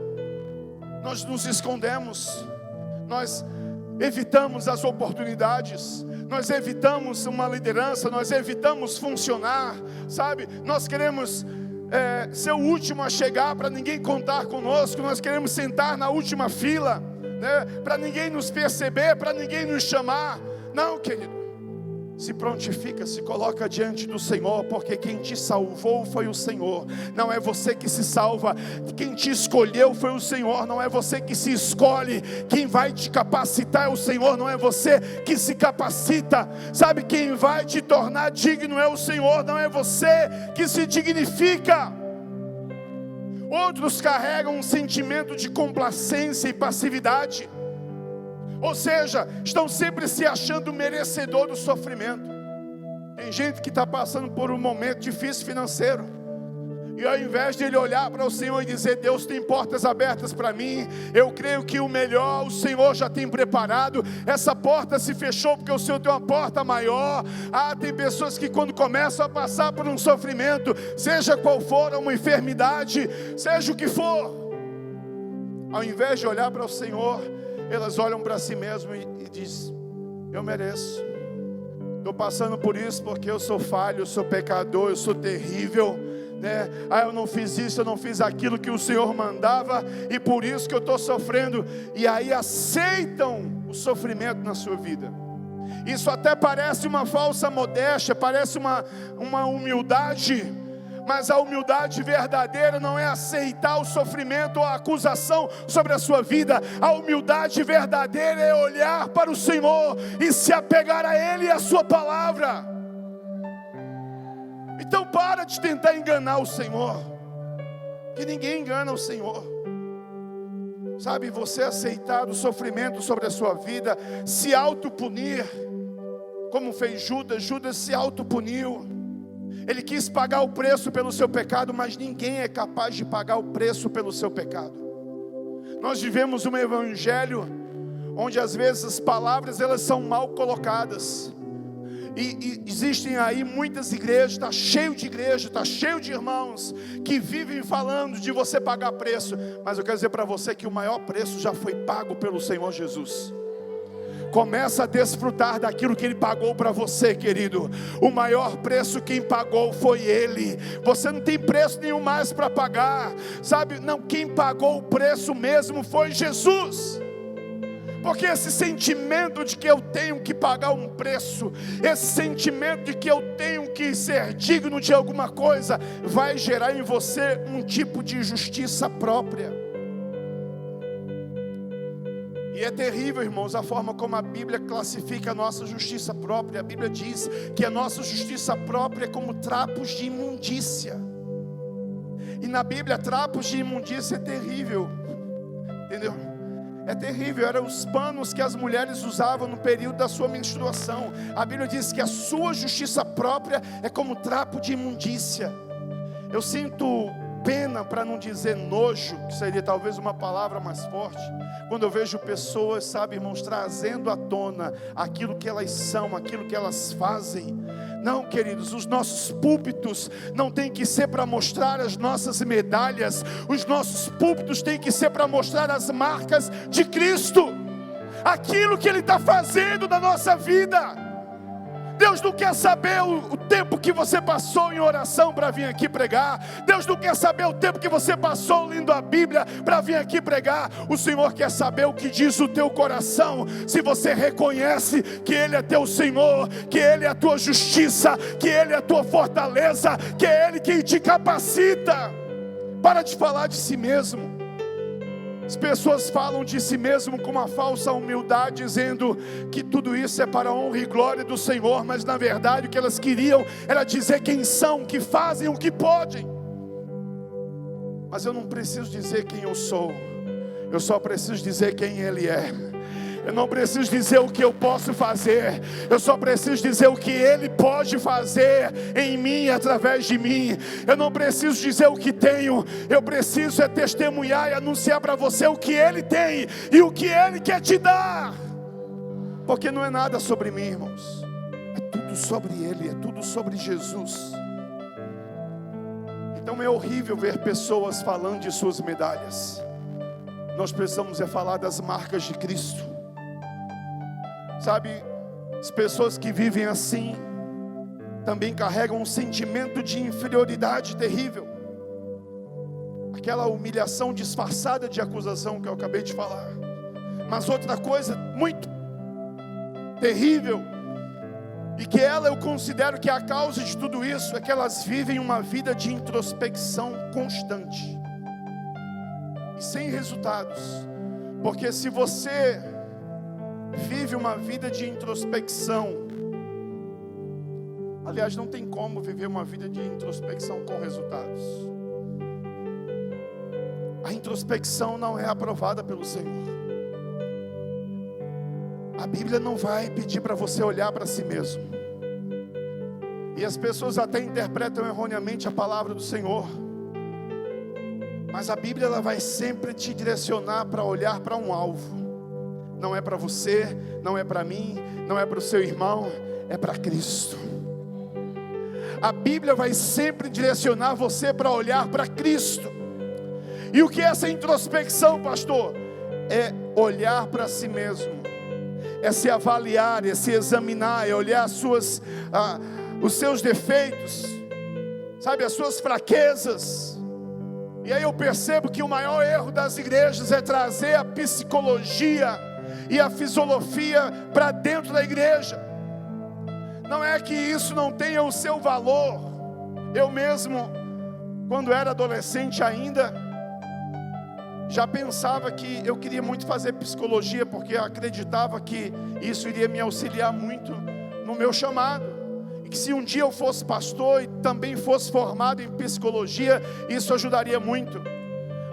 Nós nos escondemos, nós evitamos as oportunidades, nós evitamos uma liderança, nós evitamos funcionar, sabe? Nós queremos ser o último a chegar para ninguém contar conosco, nós queremos sentar na última fila, né? Para ninguém nos perceber, para ninguém nos chamar. Não, querido, se prontifica, se coloca diante do Senhor, porque quem te salvou foi o Senhor. Não é você que se salva, quem te escolheu foi o Senhor. Não é você que se escolhe, quem vai te capacitar é o Senhor. Não é você que se capacita, sabe? Quem vai te tornar digno é o Senhor, não é você que se dignifica. Outros carregam um sentimento de complacência e passividade, ou seja, estão sempre se achando merecedor do sofrimento. Tem gente que está passando por um momento difícil financeiro, e ao invés de ele olhar para o Senhor e dizer: Deus tem portas abertas para mim, eu creio que o melhor o Senhor já tem preparado, essa porta se fechou porque o Senhor tem uma porta maior. Tem pessoas que quando começam a passar por um sofrimento, seja qual for, uma enfermidade, seja o que for, ao invés de olhar para o Senhor, elas olham para si mesmas e dizem: eu mereço, estou passando por isso porque eu sou falho, eu sou pecador, eu sou terrível, né? Eu não fiz isso, eu não fiz aquilo que o Senhor mandava, e por isso que eu estou sofrendo. E aí aceitam o sofrimento na sua vida. Isso até parece uma falsa modéstia, parece uma humildade, mas a humildade verdadeira não é aceitar o sofrimento ou a acusação sobre a sua vida. A humildade verdadeira é olhar para o Senhor e se apegar a Ele e a sua palavra. Então para de tentar enganar o Senhor, que ninguém engana o Senhor. Sabe, você aceitar o sofrimento sobre a sua vida, se autopunir, como fez Judas. Judas se autopuniu. Ele quis pagar o preço pelo seu pecado, mas ninguém é capaz de pagar o preço pelo seu pecado. Nós vivemos um evangelho onde às vezes as palavras elas são mal colocadas. E existem aí muitas igrejas, está cheio de igreja, está cheio de irmãos que vivem falando de você pagar preço. Mas eu quero dizer para você que o maior preço já foi pago pelo Senhor Jesus. Começa a desfrutar daquilo que Ele pagou para você, querido. O maior preço quem pagou foi Ele. Você não tem preço nenhum mais para pagar, sabe? Não, quem pagou o preço mesmo foi Jesus. Porque esse sentimento de que eu tenho que pagar um preço, esse sentimento de que eu tenho que ser digno de alguma coisa, vai gerar em você um tipo de justiça própria. E é terrível, irmãos, a forma como a Bíblia classifica a nossa justiça própria. A Bíblia diz que a nossa justiça própria é como trapos de imundícia. E na Bíblia, trapos de imundícia é terrível, entendeu? É terrível, eram os panos que as mulheres usavam no período da sua menstruação. A Bíblia diz que a sua justiça própria é como trapo de imundícia. Eu sinto pena, para não dizer nojo, que seria talvez uma palavra mais forte, quando eu vejo pessoas, sabe, irmãos, trazendo à tona aquilo que elas são, aquilo que elas fazem. Não, queridos, os nossos púlpitos não tem que ser para mostrar as nossas medalhas. Os nossos púlpitos tem que ser para mostrar as marcas de Cristo, aquilo que Ele está fazendo na nossa vida. Deus não quer saber o tempo que você passou em oração para vir aqui pregar. Deus não quer saber o tempo que você passou lendo a Bíblia para vir aqui pregar. O Senhor quer saber o que diz o teu coração. Se você reconhece que Ele é teu Senhor, que Ele é a tua justiça, que Ele é a tua fortaleza, que é Ele quem te capacita. Para de falar de si mesmo. As pessoas falam de si mesmo com uma falsa humildade, dizendo que tudo isso é para a honra e glória do Senhor, mas na verdade o que elas queriam era dizer quem são, que fazem, o que podem. Mas eu não preciso dizer quem eu sou, eu só preciso dizer quem Ele é. Eu não preciso dizer o que eu posso fazer, eu só preciso dizer o que Ele pode fazer em mim, através de mim. Eu não preciso dizer o que tenho, eu preciso é testemunhar e anunciar para você o que Ele tem e o que Ele quer te dar. Porque não é nada sobre mim, irmãos, é tudo sobre Ele, é tudo sobre Jesus. Então é horrível ver pessoas falando de suas medalhas. Nós precisamos é falar das marcas de Cristo. Sabe, as pessoas que vivem assim também carregam um sentimento de inferioridade terrível. Aquela humilhação disfarçada de acusação que eu acabei de falar. Mas outra coisa muito terrível, e que eu considero que é a causa de tudo isso, é que elas vivem uma vida de introspecção constante e sem resultados. Porque se você vive uma vida de introspecção, aliás, não tem como viver uma vida de introspecção com resultados. A introspecção não é aprovada pelo Senhor. A Bíblia não vai pedir para você olhar para si mesmo. E as pessoas até interpretam erroneamente a palavra do Senhor. Mas a Bíblia ela vai sempre te direcionar para olhar para um alvo. Não é para você, não é para mim, não é para o seu irmão, é para Cristo. A Bíblia vai sempre direcionar você para olhar para Cristo. E o que é essa introspecção, pastor? É olhar para si mesmo, é se avaliar, é se examinar, é olhar os seus defeitos, sabe, as suas fraquezas. E aí eu percebo que o maior erro das igrejas é trazer a psicologia e a filosofia para dentro da igreja. Não é que isso não tenha o seu valor. Eu mesmo, quando era adolescente ainda, já pensava que eu queria muito fazer psicologia, porque eu acreditava que isso iria me auxiliar muito no meu chamado. E que se um dia eu fosse pastor e também fosse formado em psicologia, isso ajudaria muito.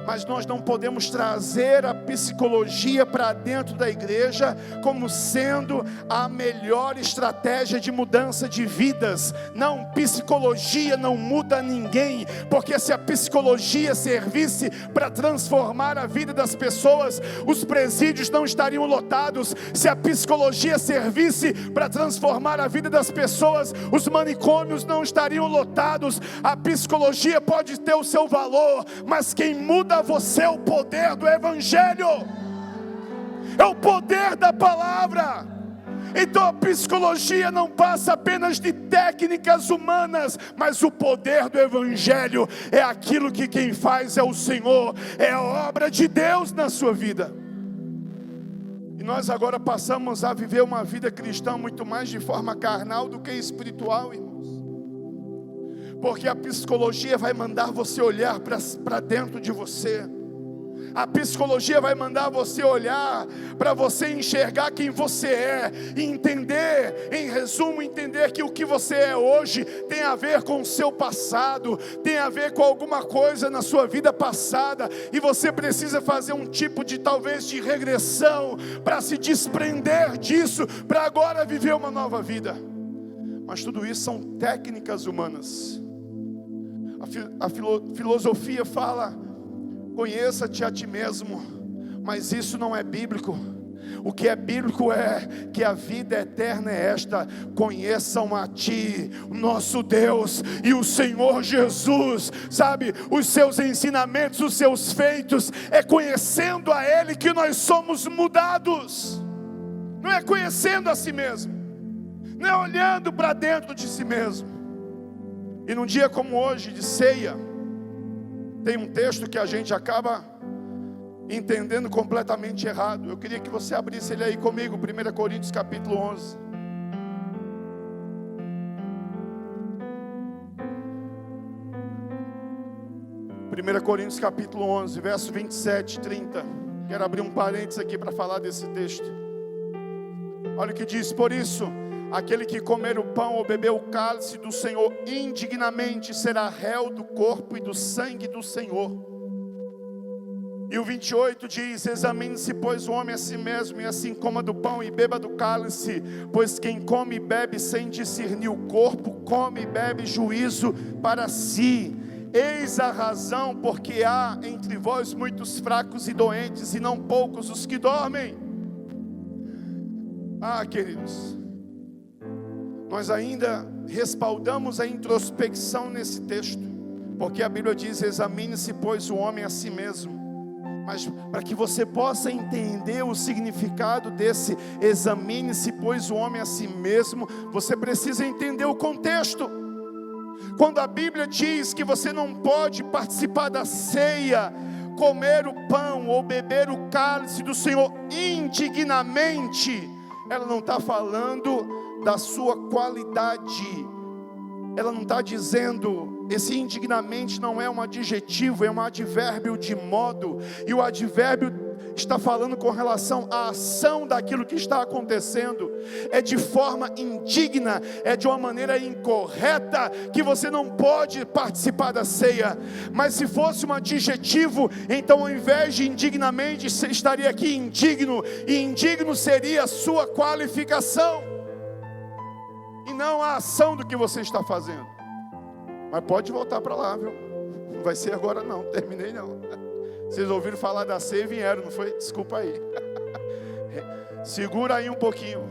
mas nós não podemos trazer a psicologia para dentro da igreja como sendo a melhor estratégia de mudança de vidas. Não, psicologia não muda ninguém, porque se a psicologia servisse para transformar a vida das pessoas, os presídios não estariam lotados. Se a psicologia servisse para transformar a vida das pessoas, os manicômios não estariam lotados. A psicologia pode ter o seu valor, mas quem muda você é o poder do Evangelho, é o poder da palavra. Então a psicologia não passa apenas de técnicas humanas, mas o poder do Evangelho é aquilo que quem faz é o Senhor, é a obra de Deus na sua vida. E nós agora passamos a viver uma vida cristã muito mais de forma carnal do que espiritual, irmãos. Porque a psicologia vai mandar você olhar para dentro de você. A psicologia vai mandar você olhar para você enxergar quem você é e entender, em resumo, entender que o que você é hoje tem a ver com o seu passado, tem a ver com alguma coisa na sua vida passada, e você precisa fazer um tipo de, talvez, de regressão para se desprender disso, para agora viver uma nova vida. Mas tudo isso são técnicas humanas. A filosofia fala: conheça-te a ti mesmo, mas isso não é bíblico. O que é bíblico é que a vida eterna é esta: conheçam a ti, o nosso Deus e o Senhor Jesus. Sabe, os seus ensinamentos, os seus feitos, é conhecendo a Ele que nós somos mudados. Não é conhecendo a si mesmo, não é olhando para dentro de si mesmo. E num dia como hoje, de ceia, tem um texto que a gente acaba entendendo completamente errado. Eu queria que você abrisse ele aí comigo, 1 Coríntios capítulo 11. Primeira Coríntios capítulo 11, verso 27 e 30. Quero abrir um parênteses aqui para falar desse texto. Olha o que diz: por isso, aquele que comer o pão ou beber o cálice do Senhor indignamente será réu do corpo e do sangue do Senhor. E o 28 diz: examine-se, pois, o homem a si mesmo, e assim coma do pão e beba do cálice. Pois quem come e bebe sem discernir o corpo, come e bebe juízo para si. Eis a razão porque há entre vós muitos fracos e doentes, e não poucos os que dormem. Ah, queridos, nós ainda respaldamos a introspecção nesse texto, porque a Bíblia diz: examine-se, pois, o homem a si mesmo. Mas para que você possa entender o significado desse examine-se, pois, o homem a si mesmo, você precisa entender o contexto. Quando a Bíblia diz que você não pode participar da ceia, comer o pão ou beber o cálice do Senhor indignamente, ela não está falando da sua qualidade. Ela não está dizendo, esse indignamente não é um adjetivo, é um advérbio de modo. E o advérbio está falando com relação à ação daquilo que está acontecendo. É de forma indigna, é de uma maneira incorreta, que você não pode participar da ceia. Mas se fosse um adjetivo, então ao invés de indignamente, estaria aqui indigno. E indigno seria a sua qualificação, e não a ação do que você está fazendo. Mas pode voltar para lá, viu? Não vai ser agora não, terminei não. Vocês ouviram falar da ceia e vieram, não foi? Desculpa aí. Segura aí um pouquinho.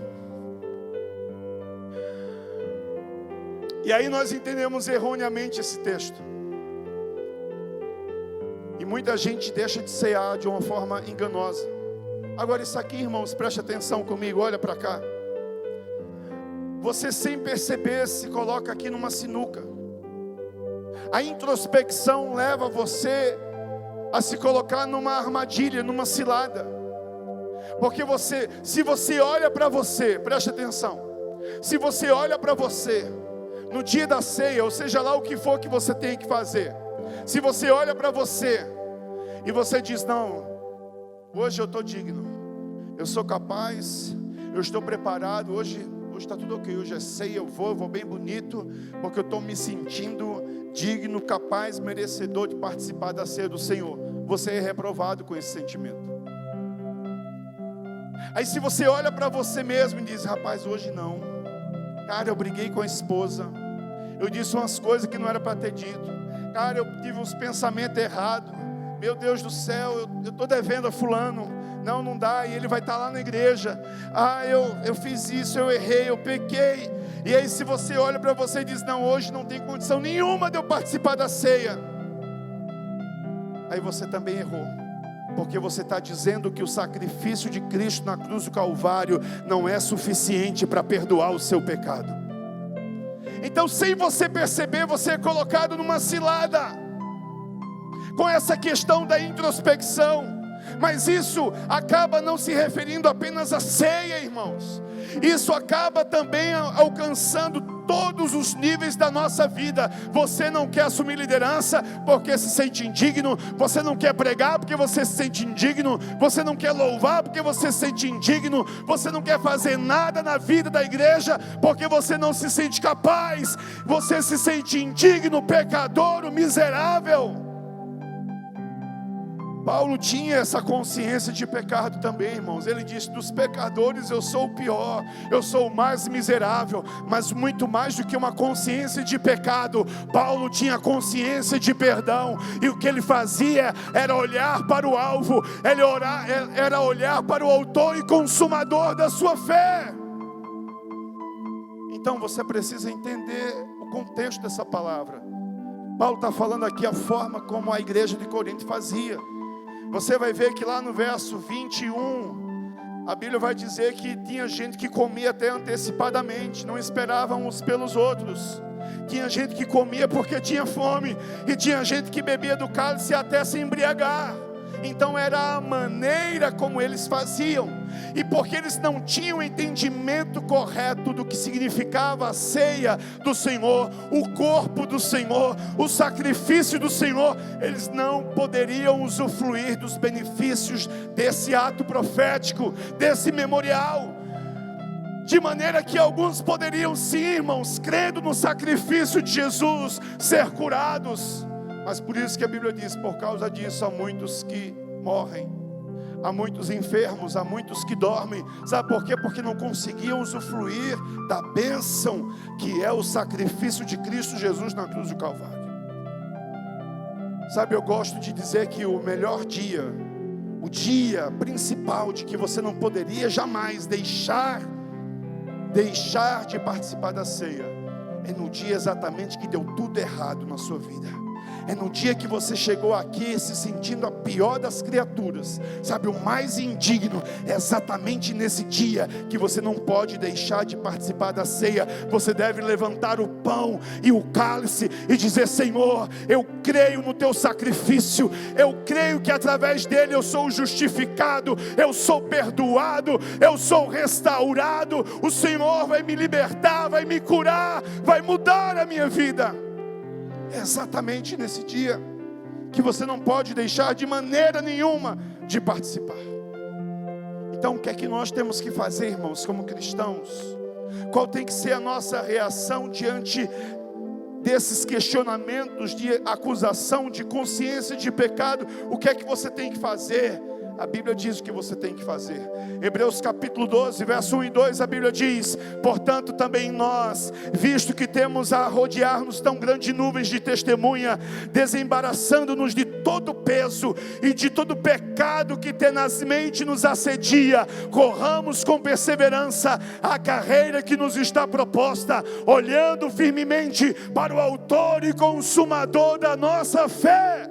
E aí nós entendemos erroneamente esse texto. E muita gente deixa de cear de uma forma enganosa. Agora isso aqui, irmãos, preste atenção comigo, olha para cá. Você, sem perceber, se coloca aqui numa sinuca. A introspecção leva você a se colocar numa armadilha, numa cilada. Porque se você olha para você, preste atenção, se você olha para você no dia da ceia, ou seja lá o que for que você tem que fazer, se você olha para você e você diz: não, hoje eu estou digno, eu sou capaz, eu estou preparado, hoje está tudo ok, hoje é ceia, eu vou bem bonito, porque eu estou me sentindo digno, capaz, merecedor de participar da ceia do Senhor. você é reprovado com esse sentimento. Aí se você olha para você mesmo e diz: rapaz, hoje não, cara, eu briguei com a esposa, eu disse umas coisas que não era para ter dito, cara, eu tive uns pensamentos errados, meu Deus do céu, eu estou devendo a fulano, não dá, e ele vai estar lá na igreja, eu fiz isso, eu errei, eu pequei. E aí se você olha para você e diz: não, hoje não tem condição nenhuma de eu participar da ceia, aí você também errou, porque você está dizendo que o sacrifício de Cristo na cruz do Calvário não é suficiente para perdoar o seu pecado. Então, sem você perceber, você é colocado numa cilada com essa questão da introspecção. Mas isso acaba não se referindo apenas à ceia, irmãos. Isso acaba também alcançando todos os níveis da nossa vida. Você não quer assumir liderança porque se sente indigno. Você não quer pregar porque você se sente indigno. Você não quer louvar porque você se sente indigno. Você não quer fazer nada na vida da igreja porque você não se sente capaz. Você se sente indigno, pecador, miserável. Paulo tinha essa consciência de pecado também, irmãos. Ele disse: dos pecadores eu sou o pior, eu sou o mais miserável. Mas muito mais do que uma consciência de pecado, Paulo tinha consciência de perdão. E o que ele fazia era olhar para o alvo, era olhar para o autor e consumador da sua fé. Então você precisa entender o contexto dessa palavra. Paulo está falando aqui a forma como a igreja de Corinto fazia. Você vai ver que lá no verso 21, a Bíblia vai dizer que tinha gente que comia até antecipadamente, não esperavam uns pelos outros. Tinha gente que comia porque tinha fome, e tinha gente que bebia do cálice até se embriagar. Então era a maneira como eles faziam. E porque eles não tinham entendimento correto do que significava a ceia do Senhor, o corpo do Senhor, o sacrifício do Senhor, eles não poderiam usufruir dos benefícios desse ato profético, desse memorial. De maneira que alguns poderiam sim, irmãos, crendo no sacrifício de Jesus, ser curados. Mas por isso que a Bíblia diz: por causa disso há muitos que morrem, há muitos enfermos, há muitos que dormem. Sabe por quê? Porque não conseguiam usufruir da bênção que é o sacrifício de Cristo Jesus na cruz do Calvário. Sabe, eu gosto de dizer que o melhor dia, o dia principal de que você não poderia jamais deixar de participar da ceia, é no dia exatamente que deu tudo errado na sua vida. É no dia que você chegou aqui se sentindo a pior das criaturas, sabe, o mais indigno. É exatamente nesse dia que você não pode deixar de participar da ceia. Você deve levantar o pão e o cálice e dizer: Senhor, eu creio no teu sacrifício, eu creio que através dele eu sou justificado, eu sou perdoado, eu sou restaurado. O Senhor vai me libertar, vai me curar, vai mudar a minha vida. É exatamente nesse dia que você não pode deixar de maneira nenhuma de participar. Então o que é que nós temos que fazer, irmãos, como cristãos? Qual tem que ser a nossa reação diante desses questionamentos de acusação, de consciência de pecado? O que é que você tem que fazer? A Bíblia diz o que você tem que fazer. Hebreus capítulo 12, verso 1 e 2, a Bíblia diz: portanto também nós, visto que temos a rodear-nos tão grande nuvens de testemunha, desembaraçando-nos de todo peso e de todo pecado que tenazmente nos assedia, corramos com perseverança a carreira que nos está proposta, olhando firmemente para o autor e consumador da nossa fé.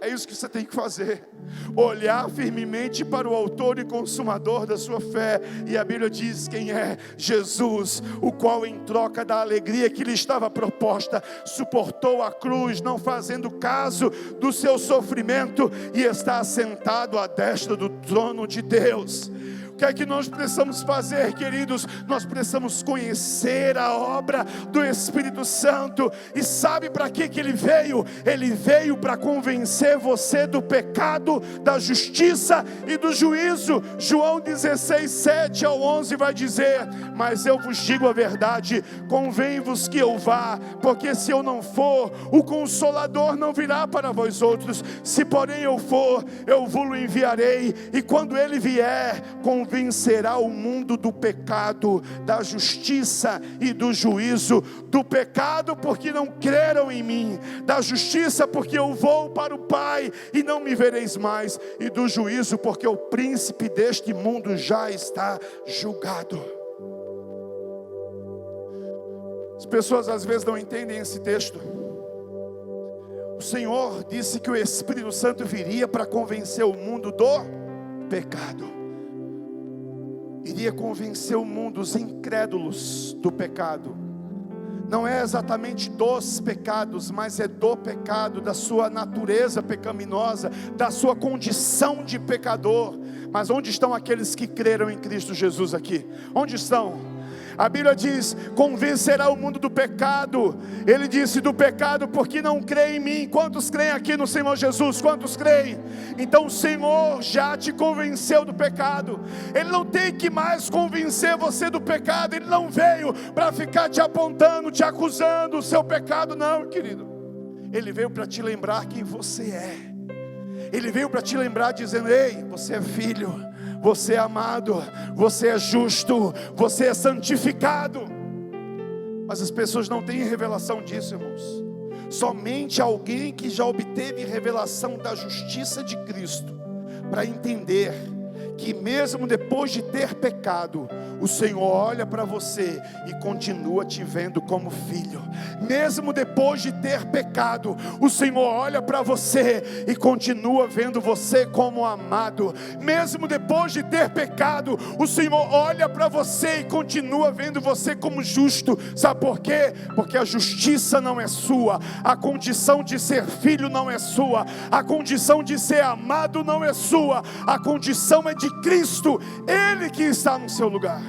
É isso que você tem que fazer: olhar firmemente para o autor e consumador da sua fé. E a Bíblia diz quem é: Jesus, o qual em troca da alegria que lhe estava proposta, suportou a cruz, não fazendo caso do seu sofrimento, e está assentado à destra do trono de Deus. O que é que nós precisamos fazer, queridos? Nós precisamos conhecer a obra do Espírito Santo. E sabe para que ele veio? Ele veio para convencer você do pecado, da justiça e do juízo. João 16, 7 ao 11 vai dizer: mas eu vos digo a verdade, convém-vos que eu vá, porque se eu não for, o Consolador não virá para vós outros. Se porém eu for, eu vos enviarei, e quando ele vier, convencerá o mundo do pecado, da justiça e do juízo. Do pecado porque não creram em mim, da justiça porque eu vou para o Pai e não me vereis mais, e do juízo porque o príncipe deste mundo já está julgado. As pessoas às vezes não entendem esse texto. O Senhor disse que o Espírito Santo viria para convencer o mundo do pecado. Iria convencer o mundo, os incrédulos, do pecado. Não é exatamente dos pecados, mas é do pecado, da sua natureza pecaminosa, da sua condição de pecador. Mas onde estão aqueles que creram em Cristo Jesus aqui? Onde estão? A Bíblia diz: convencerá o mundo do pecado. Ele disse do pecado porque não crê em mim. Quantos creem aqui no Senhor Jesus? Quantos creem? Então o Senhor já te convenceu do pecado. Ele não tem que mais convencer você do pecado. Ele não veio para ficar te apontando, te acusando o seu pecado, não, querido. Ele veio para te lembrar quem você é. Ele veio para te lembrar dizendo: ei, você é filho, você é amado, você é justo, você é santificado. Mas as pessoas não têm revelação disso, irmãos. Somente alguém que já obteve revelação da justiça de Cristo, para entender que mesmo depois de ter pecado, o Senhor olha para você e continua te vendo como filho. Mesmo depois de ter pecado, o Senhor olha para você e continua vendo você como amado. Mesmo depois de ter pecado, o Senhor olha para você e continua vendo você como justo. Sabe por quê? Porque a justiça não é sua, a condição de ser filho não é sua, a condição de ser amado não é sua, a condição é de Cristo, Ele que está no seu lugar.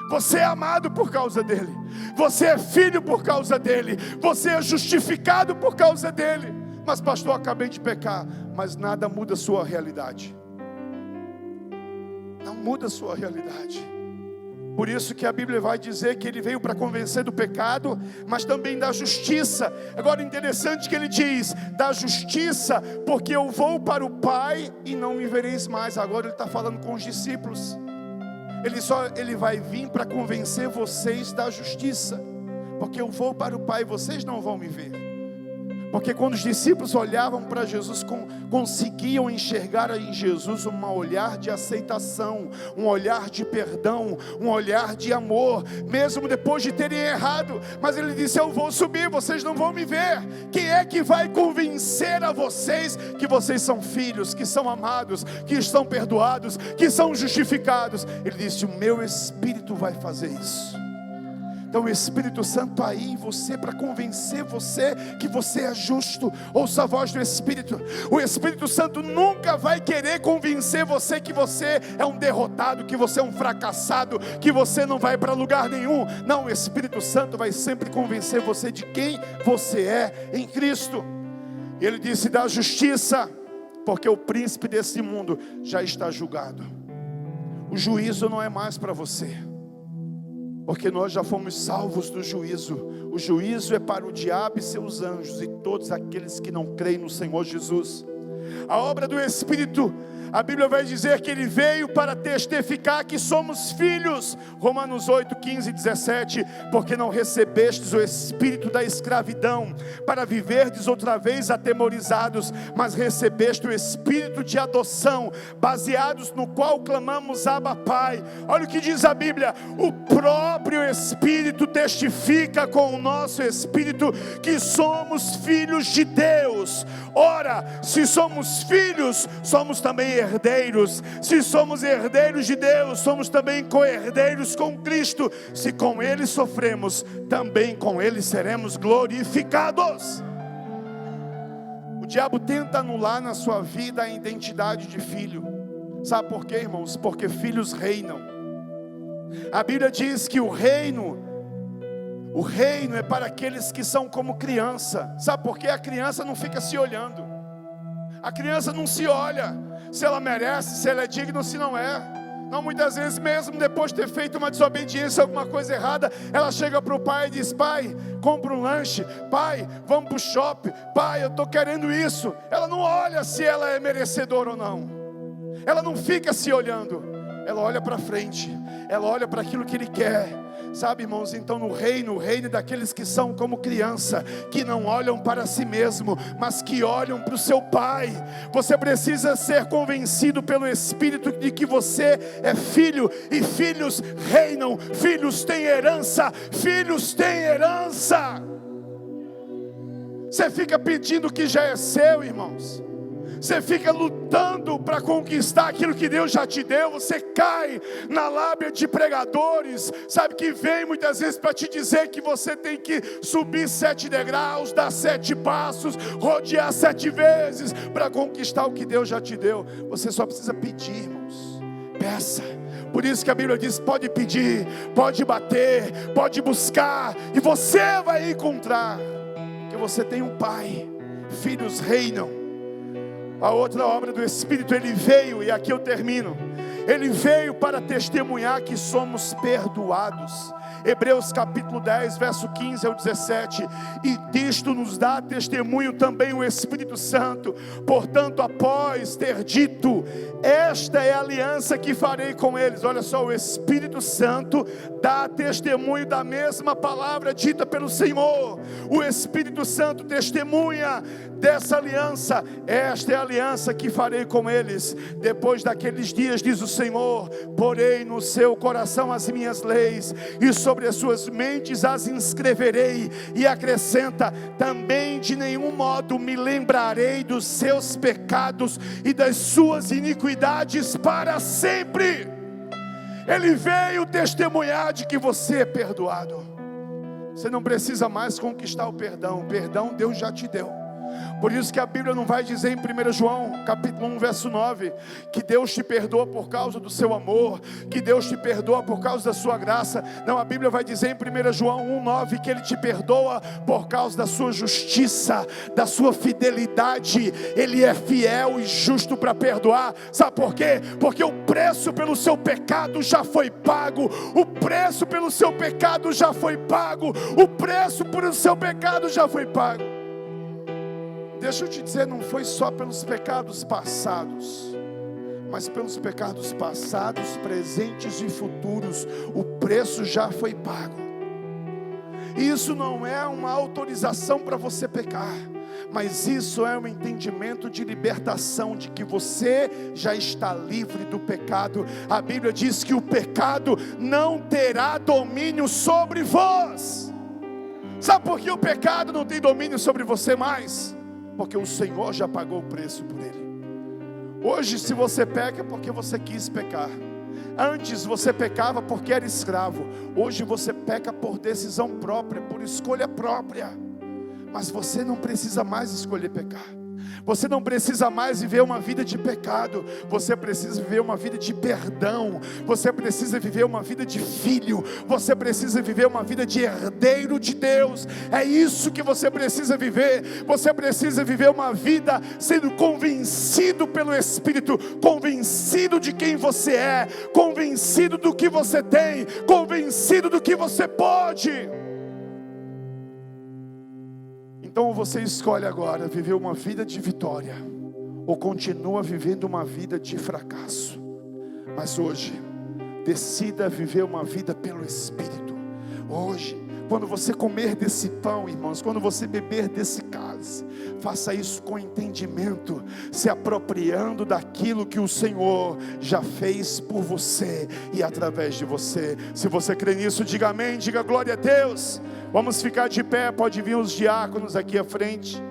Você é amado por causa dele, você é filho por causa dele, você é justificado por causa dele. Mas pastor, acabei de pecar. Mas nada muda a sua realidade. Não muda a sua realidade. Por isso que a Bíblia vai dizer que ele veio para convencer do pecado, mas também da justiça. Agora interessante que ele diz, da justiça, porque eu vou para o Pai e não me vereis mais. Agora ele está falando com os discípulos. Ele vai vir para convencer vocês da justiça, porque eu vou para o Pai e vocês não vão me ver. Porque quando os discípulos olhavam para Jesus, conseguiam enxergar em Jesus um olhar de aceitação, um olhar de perdão, um olhar de amor, mesmo depois de terem errado. Mas ele disse: eu vou subir, vocês não vão me ver. Quem é que vai convencer a vocês que vocês são filhos, que são amados, que estão perdoados, que são justificados? Ele disse: o meu Espírito vai fazer isso. Então o Espírito Santo aí em você para convencer você que você é justo. Ouça a voz do Espírito. O Espírito Santo nunca vai querer convencer você que você é um derrotado, que você é um fracassado, que você não vai para lugar nenhum. Não, o Espírito Santo vai sempre convencer você de quem você é em Cristo. E ele disse da justiça, porque o príncipe desse mundo já está julgado. O juízo não é mais para você, porque nós já fomos salvos do juízo. O juízo é para o diabo e seus anjos e todos aqueles que não creem no Senhor Jesus. A obra do Espírito, a Bíblia vai dizer que ele veio para testificar que somos filhos. Romanos 8, 15 e 17. Porque não recebestes o espírito da escravidão, para viverdes outra vez atemorizados, mas recebeste o espírito de adoção, baseados no qual clamamos Abba Pai. Olha o que diz a Bíblia: o próprio Espírito testifica com o nosso espírito que somos filhos de Deus. Ora, se somos filhos, somos também herdeiros. Se somos herdeiros de Deus, somos também co-herdeiros com Cristo. Se com Ele sofremos, também com Ele seremos glorificados. O diabo tenta anular na sua vida a identidade de filho. Sabe por quê, irmãos? Porque filhos reinam. A Bíblia diz que o reino é para aqueles que são como criança. Sabe por quê? A criança não fica se olhando. A criança não se olha se ela merece, se ela é digna ou se não é. Não, muitas vezes mesmo depois de ter feito uma desobediência, alguma coisa errada, ela chega para o pai e diz: pai, compra um lanche, pai, vamos para o shopping, pai, eu estou querendo isso. Ela não olha se ela é merecedora ou não. Ela não fica se olhando. Ela olha para frente. Ela olha para aquilo que ele quer. Sabe, irmãos, então o reino daqueles que são como criança, que não olham para si mesmo, mas que olham para o seu pai. Você precisa ser convencido pelo Espírito de que você é filho, e filhos reinam, filhos têm herança, filhos têm herança. Você fica pedindo o que já é seu, irmãos. Você fica lutando para conquistar aquilo que Deus já te deu. Você cai na lábia de pregadores, sabe, que vem muitas vezes para te dizer que você tem que subir 7 degraus, dar 7 passos, rodear 7 vezes para conquistar o que Deus já te deu. Você só precisa pedir, irmãos. Peça. Por isso que a Bíblia diz: pode pedir, pode bater, pode buscar, e você vai encontrar. Porque você tem um pai. Filhos reinam. A outra obra do Espírito, ele veio, e aqui eu termino, ele veio para testemunhar que somos perdoados. Hebreus capítulo 10, verso 15 ao 17, e disto nos dá testemunho também o Espírito Santo. Portanto, após ter dito, esta é a aliança que farei com eles. Olha só, o Espírito Santo dá testemunho da mesma palavra dita pelo Senhor. O Espírito Santo testemunha dessa aliança. Esta é a aliança que farei com eles. Depois daqueles dias, diz o Senhor, porei no seu coração as minhas leis, e sobre as suas mentes as inscreverei. E acrescenta: também de nenhum modo me lembrarei dos seus pecados e das suas iniquidades para sempre. Ele veio testemunhar de que você é perdoado. Você não precisa mais conquistar o perdão. O perdão Deus já te deu. Por isso que a Bíblia não vai dizer em 1 João capítulo 1 verso 9 que Deus te perdoa por causa do seu amor, que Deus te perdoa por causa da sua graça. Não, a Bíblia vai dizer em 1 João 1:9 que Ele te perdoa por causa da sua justiça, da sua fidelidade. Ele é fiel e justo para perdoar. Sabe por quê? Porque o preço pelo seu pecado já foi pago. O preço pelo seu pecado já foi pago. O preço pelo seu pecado já foi pago. Deixa eu te dizer, não foi só pelos pecados passados, mas pelos pecados passados, presentes e futuros. O preço já foi pago. Isso não é uma autorização para você pecar, mas isso é um entendimento de libertação, de que você já está livre do pecado. A Bíblia diz que o pecado não terá domínio sobre vós. Sabe por que o pecado não tem domínio sobre você mais? Porque o Senhor já pagou o preço por ele. Hoje, se você peca, é porque você quis pecar. Antes você pecava porque era escravo. Hoje você peca por decisão própria, por escolha própria. Mas você não precisa mais escolher pecar. Você não precisa mais viver uma vida de pecado. Você precisa viver uma vida de perdão. Você precisa viver uma vida de filho. Você precisa viver uma vida de herdeiro de Deus. É isso que você precisa viver. Você precisa viver uma vida sendo convencido pelo Espírito, convencido de quem você é, convencido do que você tem, convencido do que você pode. Então você escolhe agora viver uma vida de vitória, ou continua vivendo uma vida de fracasso. Mas hoje, decida viver uma vida pelo Espírito. Hoje, quando você comer desse pão, irmãos, quando você beber desse cálice, faça isso com entendimento, se apropriando daquilo que o Senhor já fez por você e através de você. Se você crê nisso, diga amém, diga glória a Deus. Vamos ficar de pé, pode vir os diáconos aqui à frente.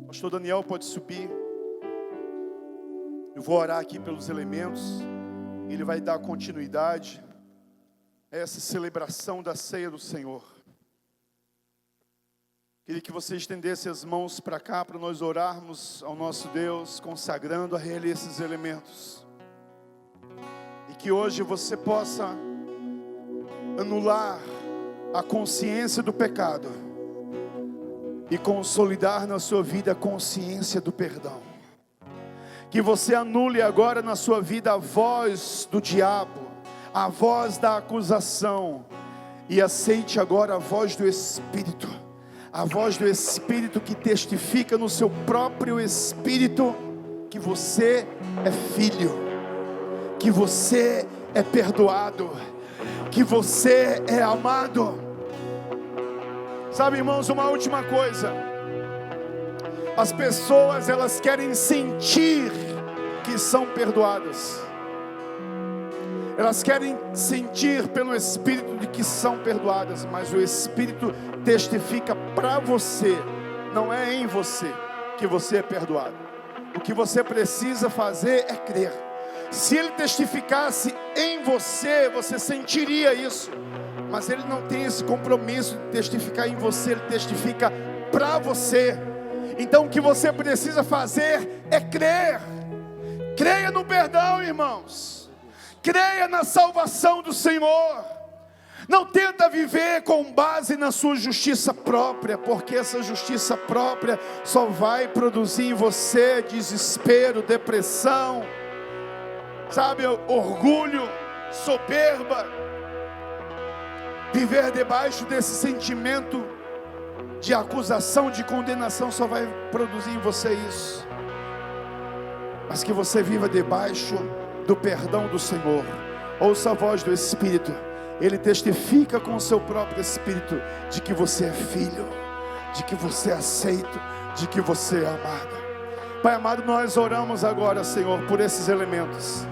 Pastor Daniel pode subir. Eu vou orar aqui pelos elementos. Ele vai dar continuidade a essa celebração da ceia do Senhor. Queria que você estendesse as mãos para cá, para nós orarmos ao nosso Deus, consagrando a Ele esses elementos. E que hoje você possa anular a consciência do pecado e consolidar na sua vida a consciência do perdão. Que você anule agora na sua vida a voz do diabo, a voz da acusação, e aceite agora a voz do Espírito. A voz do Espírito que testifica no seu próprio Espírito que você é filho, que você é perdoado, que você é amado. Sabe, irmãos, uma última coisa. As pessoas, elas querem sentir que são perdoadas. Elas querem sentir pelo Espírito de que são perdoadas, mas o Espírito testifica para você, não é em você, que você é perdoado. O que você precisa fazer é crer. Se Ele testificasse em você, você sentiria isso, mas Ele não tem esse compromisso de testificar em você, Ele testifica para você. Então o que você precisa fazer é crer. Creia no perdão, irmãos. Creia na salvação do Senhor. Não tenta viver com base na sua justiça própria, porque essa justiça própria só vai produzir em você desespero, depressão, sabe, orgulho, soberba. Viver debaixo desse sentimento de acusação, de condenação, só vai produzir em você isso. Mas que você viva debaixo do perdão do Senhor. Ouça a voz do Espírito. Ele testifica com o seu próprio Espírito de que você é filho, de que você é aceito, de que você é amado. Pai amado, nós oramos agora, Senhor, por esses elementos.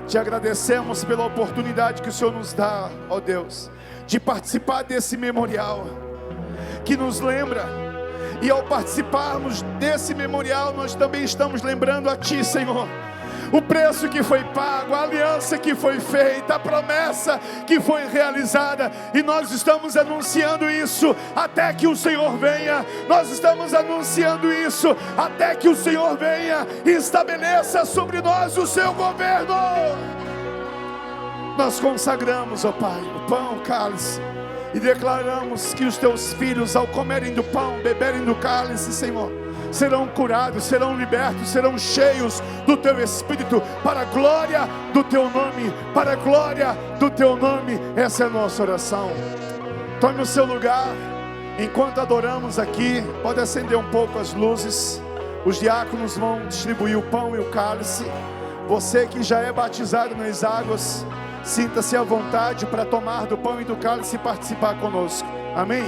Te agradecemos pela oportunidade que o Senhor nos dá, ó Deus, de participar desse memorial que nos lembra. E ao participarmos desse memorial, nós também estamos lembrando a Ti, Senhor, o preço que foi pago, a aliança que foi feita, a promessa que foi realizada. E nós estamos anunciando isso até que o Senhor venha. Nós estamos anunciando isso até que o Senhor venha e estabeleça sobre nós o seu governo. Nós consagramos, ó Pai, o pão, o cálice, e declaramos que os Teus filhos, ao comerem do pão, beberem do cálice, Senhor, serão curados, serão libertos, serão cheios do Teu Espírito, para a glória do Teu nome, para a glória do Teu nome. Essa é a nossa oração. Tome o seu lugar. Enquanto adoramos aqui, pode acender um pouco as luzes. Os diáconos vão distribuir o pão e o cálice. Você que já é batizado nas águas, sinta-se à vontade para tomar do pão e do cálice e participar conosco. Amém?